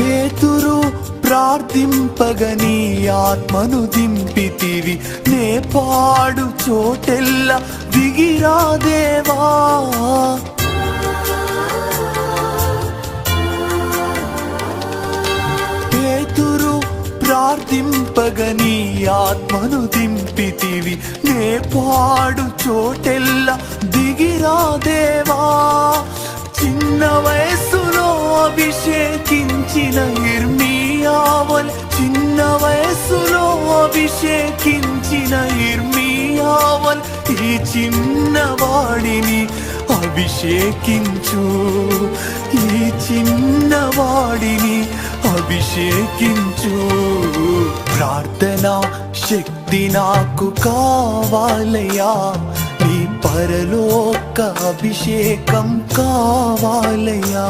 పేతురు ప్రార్థింపగని ఆత్మను దింపితివి, నే పాడు చోటెల్ల దిగిరా దేవా. పేతురు ప్రార్థింపగని ఆత్మను దింపితివి, నే పాడు చోటెల్ల దిగిరా దేవా. చిన్న వయస్సులో అభిషేకించిన ఇర్మియావల్, చిన్న వయస్సులో అభిషేకించిన ఇర్మియావల్, ఈ చిన్నవాడిని అభిషేకించు, ఈ చిన్నవాడిని అభిషేకించు. ప్రార్థన శక్తి నాకు కావాలయ్యా, నీ పరలోక అభిషేకం కావాలయ్యా.